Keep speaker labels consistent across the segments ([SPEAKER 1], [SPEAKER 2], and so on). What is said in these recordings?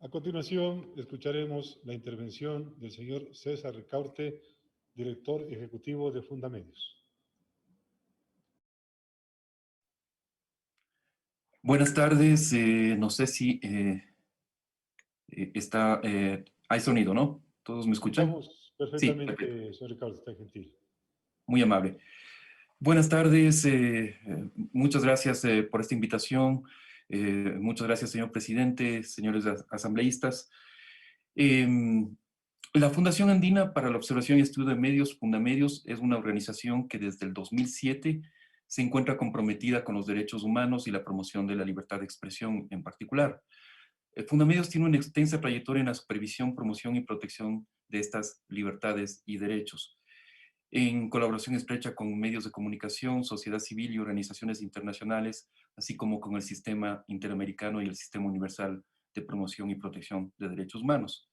[SPEAKER 1] A continuación, escucharemos la intervención del señor César Ricaurte, director ejecutivo de Fundamedios.
[SPEAKER 2] Buenas tardes, no sé si hay sonido, ¿no? ¿Todos me escuchan?
[SPEAKER 1] Escuchamos
[SPEAKER 2] Sí, perfecto,
[SPEAKER 1] perfectamente, señor Ricaurte, está gentil.
[SPEAKER 2] muy amable. Buenas tardes, muchas gracias por esta invitación, muchas gracias, señor presidente, señores asambleístas. La Fundación Andina para la Observación y Estudio de Medios, Fundamedios, es una organización que desde el 2007 se encuentra comprometida con los derechos humanos y la promoción de la libertad de expresión en particular. Fundamedios tiene una extensa trayectoria en la supervisión, promoción y protección de estas libertades y derechos, en colaboración estrecha con medios de comunicación, sociedad civil y organizaciones internacionales, así como con el Sistema Interamericano y el Sistema Universal de Promoción y Protección de Derechos Humanos.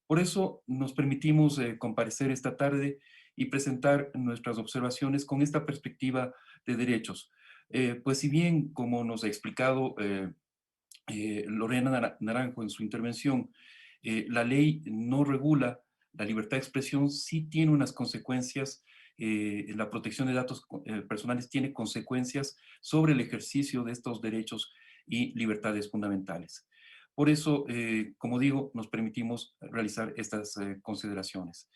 [SPEAKER 2] Por eso nos permitimos comparecer esta tarde y presentar nuestras observaciones con esta perspectiva de derechos. Pues si bien, como nos ha explicado Lorena Naranjo en su intervención, la ley no regula la libertad de expresión, sí tiene unas consecuencias, la protección de datos personales tiene consecuencias sobre el ejercicio de estos derechos y libertades fundamentales. Por eso, como digo, nos permitimos realizar estas consideraciones.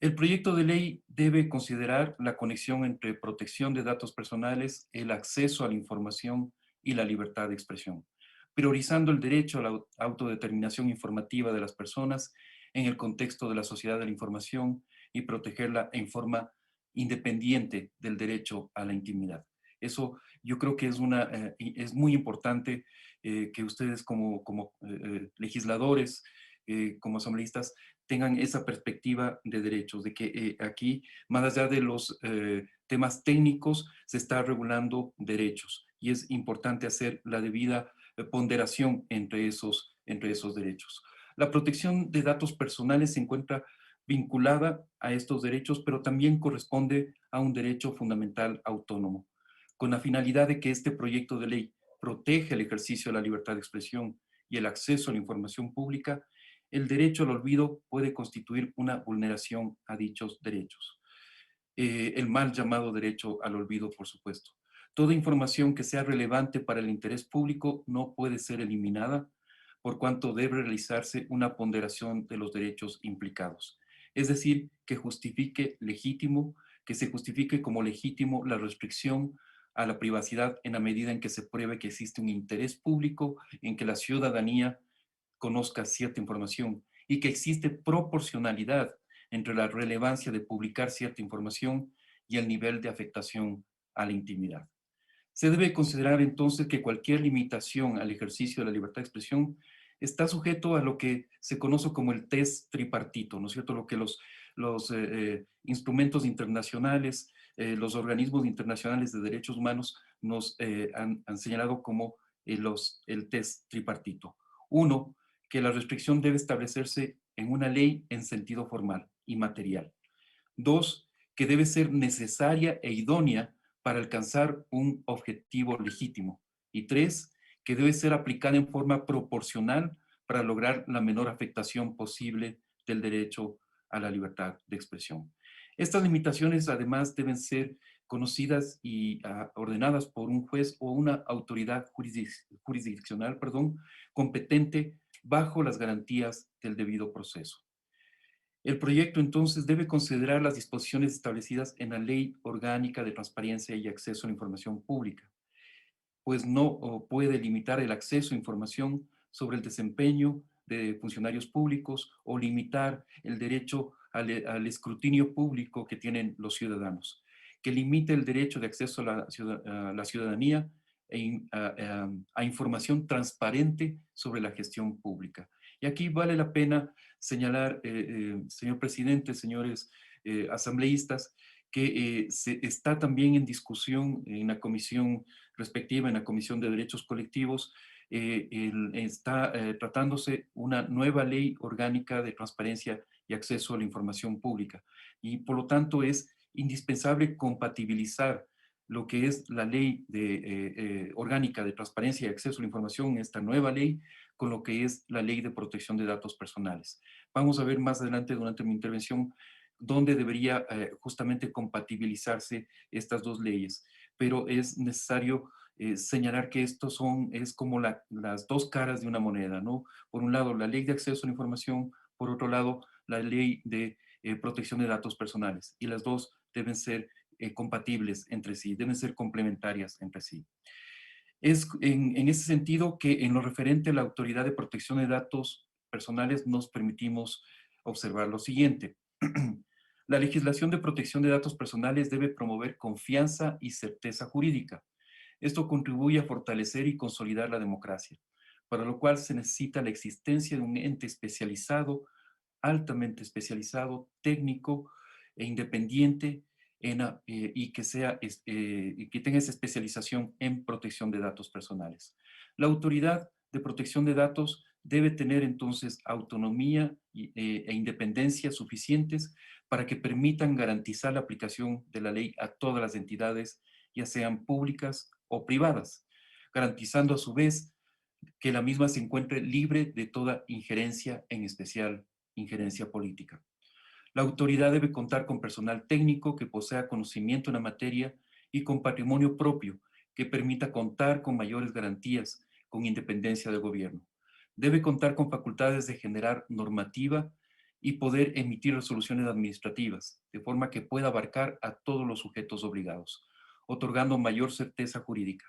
[SPEAKER 2] El proyecto de ley debe considerar la conexión entre protección de datos personales, el acceso a la información y la libertad de expresión, priorizando el derecho a la autodeterminación informativa de las personas en el contexto de la sociedad de la información y protegerla en forma independiente del derecho a la intimidad. Eso yo creo que es muy importante que ustedes como legisladores, como asambleístas, tengan esa perspectiva de derechos, de que aquí, más allá de los temas técnicos, se está regulando derechos y es importante hacer la debida ponderación entre esos derechos. La protección de datos personales se encuentra vinculada a estos derechos, pero también corresponde a un derecho fundamental autónomo, con la finalidad de que este proyecto de ley protege el ejercicio de la libertad de expresión y el acceso a la información pública. El derecho al olvido puede constituir una vulneración a dichos derechos. El mal llamado derecho al olvido, por supuesto. Toda información que sea relevante para el interés público no puede ser eliminada, por cuanto debe realizarse una ponderación de los derechos implicados. Es decir, que se justifique como legítimo la restricción a la privacidad en la medida en que se pruebe que existe un interés público en que la ciudadanía conozca cierta información y que existe proporcionalidad entre la relevancia de publicar cierta información y el nivel de afectación a la intimidad. Se debe considerar entonces que cualquier limitación al ejercicio de la libertad de expresión está sujeto a lo que se conoce como el test tripartito, ¿no es cierto? Lo que los instrumentos internacionales, los organismos internacionales de derechos humanos nos han señalado como el test tripartito. Uno, que la restricción debe establecerse en una ley en sentido formal y material. Dos, que debe ser necesaria e idónea para alcanzar un objetivo legítimo. Y tres, que debe ser aplicada en forma proporcional para lograr la menor afectación posible del derecho a la libertad de expresión. Estas limitaciones además deben ser conocidas y ordenadas por un juez o una autoridad jurisdiccional, competente bajo las garantías del debido proceso. El proyecto entonces debe considerar las disposiciones establecidas en la Ley Orgánica de Transparencia y Acceso a la Información Pública, pues no puede limitar el acceso a información sobre el desempeño de funcionarios públicos o limitar el derecho al escrutinio público que tienen los ciudadanos, que limite el derecho de acceso a la ciudadanía a información transparente sobre la gestión pública. Y aquí vale la pena señalar, señor presidente, señores asambleístas, que se está también en discusión en la comisión respectiva, en la Comisión de Derechos Colectivos, está tratándose una nueva ley orgánica de transparencia y acceso a la información pública. Y por lo tanto es indispensable compatibilizar lo que es la ley orgánica de transparencia y acceso a la información, esta nueva ley, con lo que es la ley de protección de datos personales. Vamos a ver más adelante durante mi intervención dónde debería justamente compatibilizarse estas dos leyes, pero es necesario señalar que es como las dos caras de una moneda, ¿no? Por un lado, la ley de acceso a la información, por otro lado, la ley de protección de datos personales, y las dos deben ser compatibles entre sí, deben ser complementarias entre sí. Es en ese sentido que en lo referente a la Autoridad de Protección de Datos Personales nos permitimos observar lo siguiente. La legislación de protección de datos personales debe promover confianza y certeza jurídica. Esto contribuye a fortalecer y consolidar la democracia, para lo cual se necesita la existencia de un ente especializado, altamente especializado, técnico e independiente y que tenga esa especialización en protección de datos personales. La autoridad de protección de datos debe tener entonces autonomía e independencia suficientes para que permitan garantizar la aplicación de la ley a todas las entidades, ya sean públicas o privadas, garantizando a su vez que la misma se encuentre libre de toda injerencia, en especial injerencia política. La autoridad debe contar con personal técnico que posea conocimiento en la materia y con patrimonio propio que permita contar con mayores garantías, con independencia del gobierno. Debe contar con facultades de generar normativa y poder emitir resoluciones administrativas, de forma que pueda abarcar a todos los sujetos obligados, otorgando mayor certeza jurídica.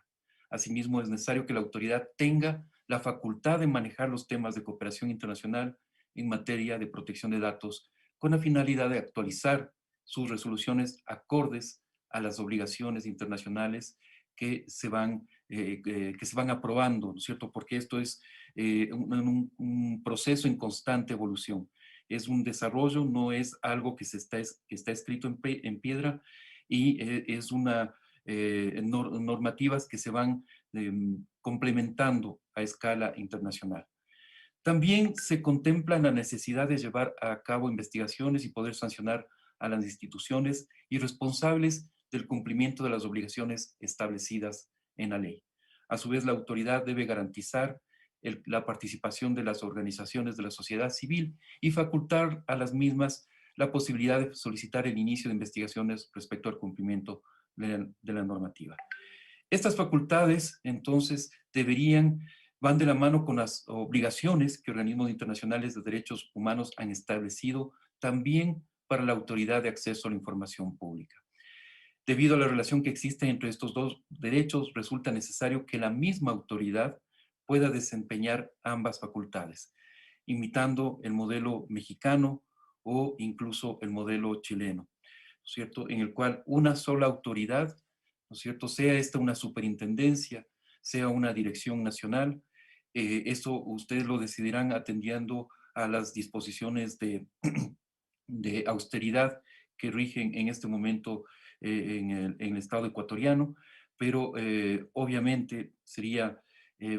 [SPEAKER 2] Asimismo, es necesario que la autoridad tenga la facultad de manejar los temas de cooperación internacional en materia de protección de datos con la finalidad de actualizar sus resoluciones acordes a las obligaciones internacionales que se van aprobando, ¿no es cierto? Porque esto es un proceso en constante evolución. Es un desarrollo, no es algo que está escrito en piedra, y es normativas que se van complementando a escala internacional. También se contempla la necesidad de llevar a cabo investigaciones y poder sancionar a las instituciones y responsables del cumplimiento de las obligaciones establecidas en la ley. A su vez, la autoridad debe garantizar la participación de las organizaciones de la sociedad civil y facultar a las mismas la posibilidad de solicitar el inicio de investigaciones respecto al cumplimiento de la normativa. Estas facultades, entonces, van de la mano con las obligaciones que organismos internacionales de derechos humanos han establecido también para la autoridad de acceso a la información pública. Debido a la relación que existe entre estos dos derechos, resulta necesario que la misma autoridad pueda desempeñar ambas facultades, imitando el modelo mexicano o incluso el modelo chileno, ¿no es cierto? En el cual una sola autoridad, ¿no es cierto?, sea esta una superintendencia, sea una dirección nacional. Esto ustedes lo decidirán atendiendo a las disposiciones de austeridad que rigen en este momento en el Estado ecuatoriano, pero obviamente sería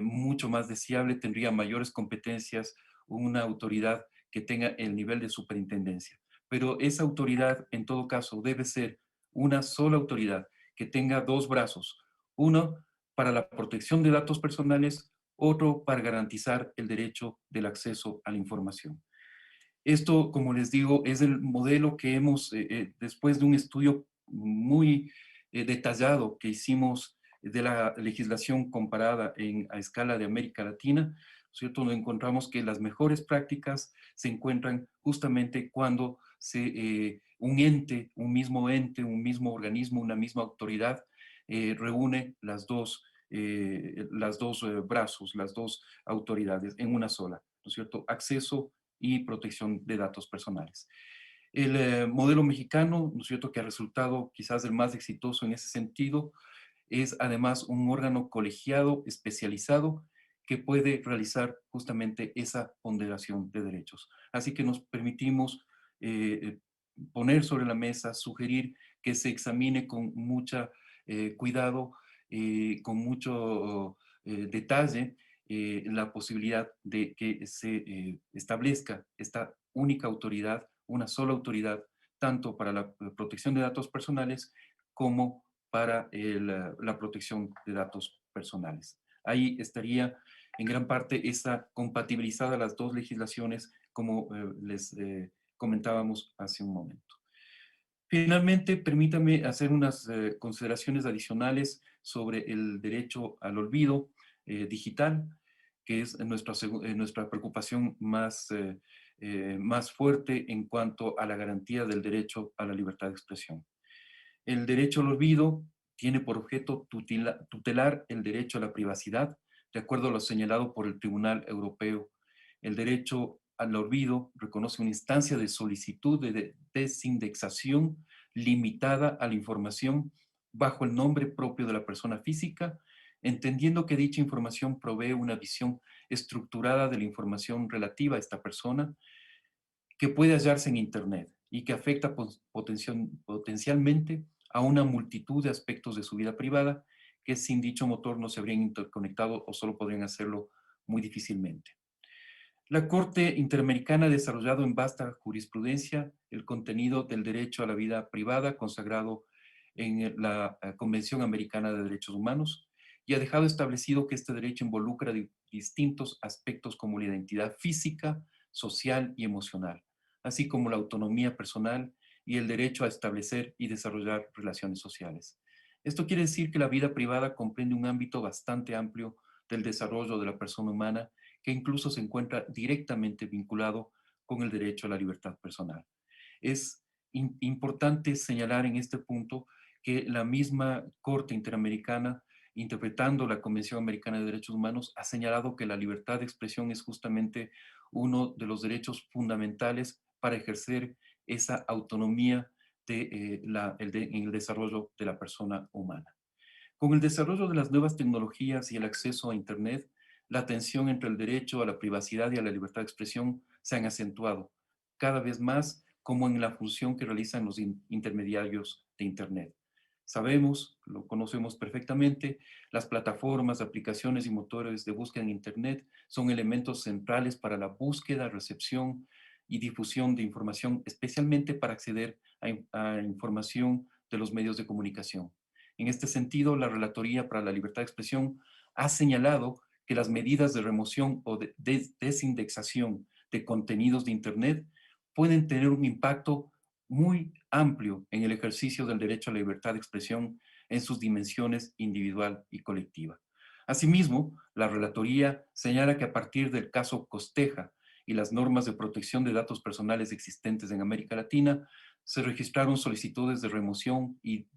[SPEAKER 2] mucho más deseable, tendría mayores competencias una autoridad que tenga el nivel de superintendencia. Pero esa autoridad, en todo caso, debe ser una sola autoridad que tenga dos brazos, uno para la protección de datos personales, otro para garantizar el derecho del acceso a la información. Esto, como les digo, es el modelo que después de un estudio muy detallado que hicimos de la legislación comparada a escala de América Latina, ¿cierto? Nos encontramos que las mejores prácticas se encuentran justamente cuando un mismo organismo, una misma autoridad reúne las dos brazos, las dos autoridades en una sola, ¿no es cierto? Acceso y protección de datos personales. El modelo mexicano, ¿no es cierto?, que ha resultado quizás el más exitoso en ese sentido, es además un órgano colegiado especializado que puede realizar justamente esa ponderación de derechos. Así que nos permitimos eh, poner sobre la mesa, sugerir que se examine con mucho cuidado, con mucho detalle, la posibilidad de que se establezca esta única autoridad, una sola autoridad, tanto para la protección de datos personales como para la protección de datos personales. Ahí estaría en gran parte esa compatibilizada las dos legislaciones, como les comentábamos hace un momento. Finalmente, permítame hacer unas consideraciones adicionales sobre el derecho al olvido digital, que es nuestra preocupación más fuerte en cuanto a la garantía del derecho a la libertad de expresión. El derecho al olvido tiene por objeto tutelar el derecho a la privacidad, de acuerdo a lo señalado por el Tribunal Europeo. El derecho al olvido reconoce una instancia de solicitud de desindexación limitada a la información bajo el nombre propio de la persona física, entendiendo que dicha información provee una visión estructurada de la información relativa a esta persona que puede hallarse en Internet y que afecta potencialmente a una multitud de aspectos de su vida privada que sin dicho motor no se habrían interconectado o solo podrían hacerlo muy difícilmente. La Corte Interamericana ha desarrollado en vasta jurisprudencia el contenido del derecho a la vida privada consagrado en la Convención Americana de Derechos Humanos y ha dejado establecido que este derecho involucra distintos aspectos como la identidad física, social y emocional, así como la autonomía personal y el derecho a establecer y desarrollar relaciones sociales. Esto quiere decir que la vida privada comprende un ámbito bastante amplio del desarrollo de la persona humana que incluso se encuentra directamente vinculado con el derecho a la libertad personal. Es importante señalar en este punto que la misma Corte Interamericana, interpretando la Convención Americana de Derechos Humanos, ha señalado que la libertad de expresión es justamente uno de los derechos fundamentales para ejercer esa autonomía en el desarrollo de la persona humana. Con el desarrollo de las nuevas tecnologías y el acceso a Internet, la tensión entre el derecho a la privacidad y a la libertad de expresión se han acentuado, cada vez más como en la función que realizan los intermediarios de Internet. Sabemos, lo conocemos perfectamente, las plataformas, aplicaciones y motores de búsqueda en Internet son elementos centrales para la búsqueda, recepción y difusión de información, especialmente para acceder a información de los medios de comunicación. En este sentido, la Relatoría para la Libertad de Expresión ha señalado que las medidas de remoción o de desindexación de contenidos de Internet pueden tener un impacto muy amplio en el ejercicio del derecho a la libertad de expresión en sus dimensiones individual y colectiva. Asimismo, la Relatoría señala que a partir del caso Costeja y las normas de protección de datos personales existentes en América Latina, se registraron solicitudes de remoción y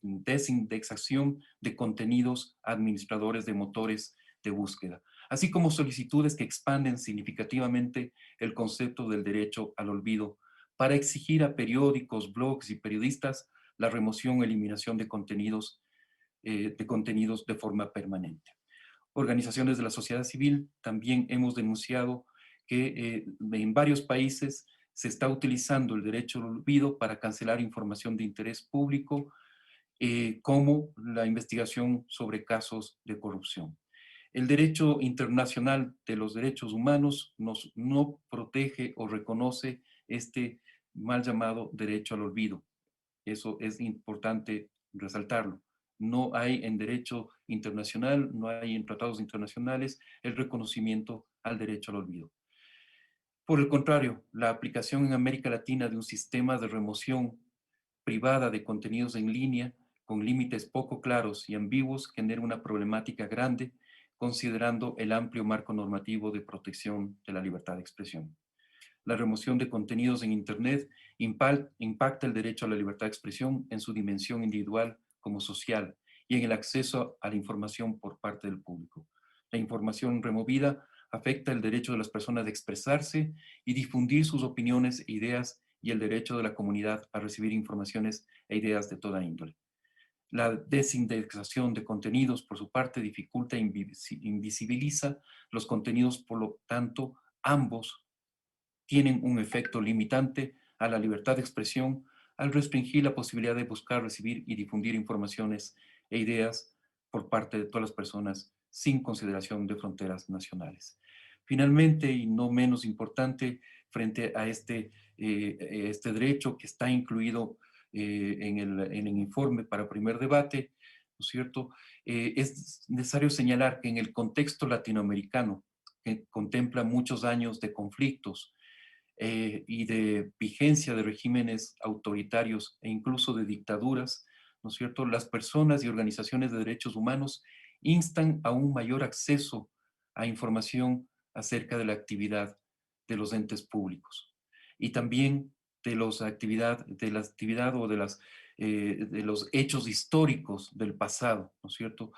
[SPEAKER 2] desindexación de contenidos a administradores de motores de búsqueda, así como solicitudes que expanden significativamente el concepto del derecho al olvido para exigir a periódicos, blogs y periodistas la remoción o eliminación de contenidos de forma permanente. Organizaciones de la sociedad civil también hemos denunciado que en varios países se está utilizando el derecho al olvido para cancelar información de interés público, como la investigación sobre casos de corrupción. El derecho internacional de los derechos humanos no protege o reconoce este mal llamado derecho al olvido. Eso es importante resaltarlo. No hay en derecho internacional, no hay en tratados internacionales el reconocimiento al derecho al olvido. Por el contrario, la aplicación en América Latina de un sistema de remoción privada de contenidos en línea con límites poco claros y ambiguos genera una problemática grande considerando el amplio marco normativo de protección de la libertad de expresión. La remoción de contenidos en Internet impacta el derecho a la libertad de expresión en su dimensión individual como social y en el acceso a la información por parte del público. La información removida afecta el derecho de las personas de expresarse y difundir sus opiniones e ideas y el derecho de la comunidad a recibir informaciones e ideas de toda índole. La desindexación de contenidos, por su parte, dificulta e invisibiliza los contenidos, por lo tanto, ambos tienen un efecto limitante a la libertad de expresión al restringir la posibilidad de buscar, recibir y difundir informaciones e ideas por parte de todas las personas sin consideración de fronteras nacionales. Finalmente, y no menos importante, frente a este derecho que está incluido en el informe para primer debate, ¿no es cierto? Es necesario señalar que en el contexto latinoamericano, que contempla muchos años de conflictos y de vigencia de regímenes autoritarios e incluso de dictaduras, ¿no es cierto? Las personas y organizaciones de derechos humanos instan a un mayor acceso a información acerca de la actividad de los entes públicos y también de la actividad o de los hechos históricos del pasado, ¿no es cierto?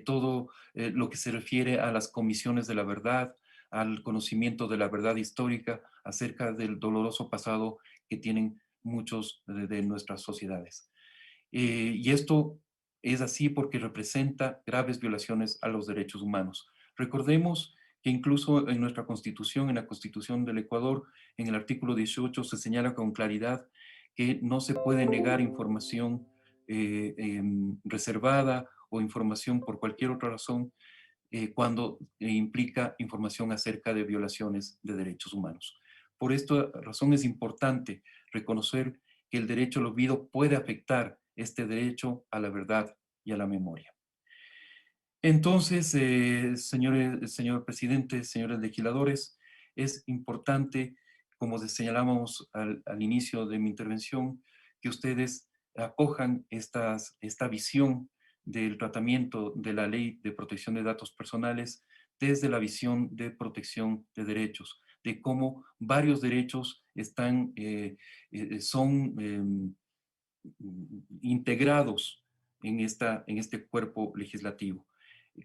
[SPEAKER 2] Todo lo que se refiere a las comisiones de la verdad, al conocimiento de la verdad histórica acerca del doloroso pasado que tienen muchos de nuestras sociedades. Y esto es así porque representa graves violaciones a los derechos humanos. Recordemos que incluso en nuestra Constitución, en la Constitución del Ecuador, en el artículo 18 se señala con claridad que no se puede negar información reservada o información por cualquier otra razón cuando implica información acerca de violaciones de derechos humanos. Por esta razón es importante reconocer que el derecho al olvido puede afectar este derecho a la verdad y a la memoria. Entonces, señor presidente, señores legisladores, es importante, como señalábamos al inicio de mi intervención, que ustedes acojan esta visión del tratamiento de la Ley de Protección de Datos Personales desde la visión de protección de derechos, de cómo varios derechos son integrados en este cuerpo legislativo.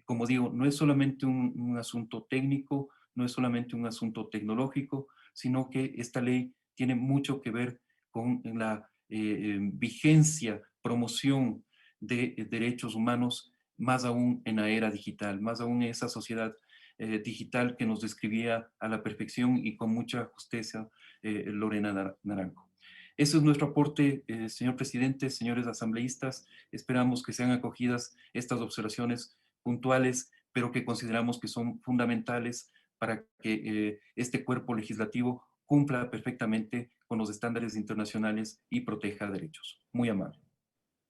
[SPEAKER 2] Como digo, no es solamente un asunto técnico, no es solamente un asunto tecnológico, sino que esta ley tiene mucho que ver con la vigencia, promoción de derechos humanos, más aún en la era digital, más aún en esa sociedad digital que nos describía a la perfección y con mucha justicia Lorena Naranjo. Ese es nuestro aporte, señor presidente, señores asambleístas. Esperamos que sean acogidas estas observaciones puntuales, pero que consideramos que son fundamentales para que este cuerpo legislativo cumpla perfectamente con los estándares internacionales y proteja derechos. Muy amable.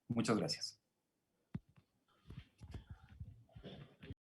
[SPEAKER 2] Muchas gracias.